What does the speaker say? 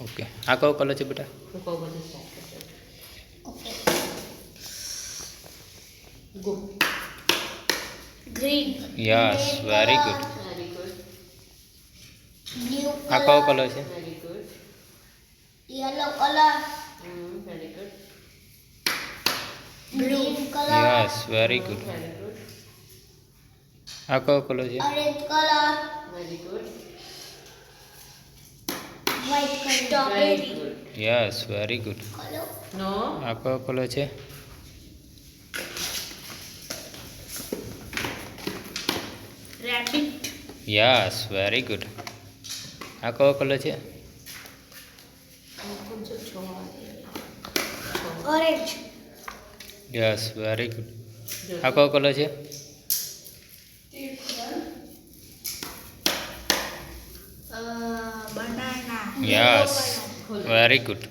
Okay આ કયો colour છે બેટા? હું કહું બધું સ્ટાર્ટ કરજો. Okay go. Green yes very good. Very good. Blue આ કયો કલર કલર છે? Very good. Yellow colour very good. Green colour yes very good. Very good. આ કયો કલર છે? Orange colour very good. White colour very strawberry good. Yes very good. Colour નો. આ કયો colour છે? Rabbit yes very good. આ કયો colour છે? Orange yes very good. આ કયો કલર છે? Banana yes very good.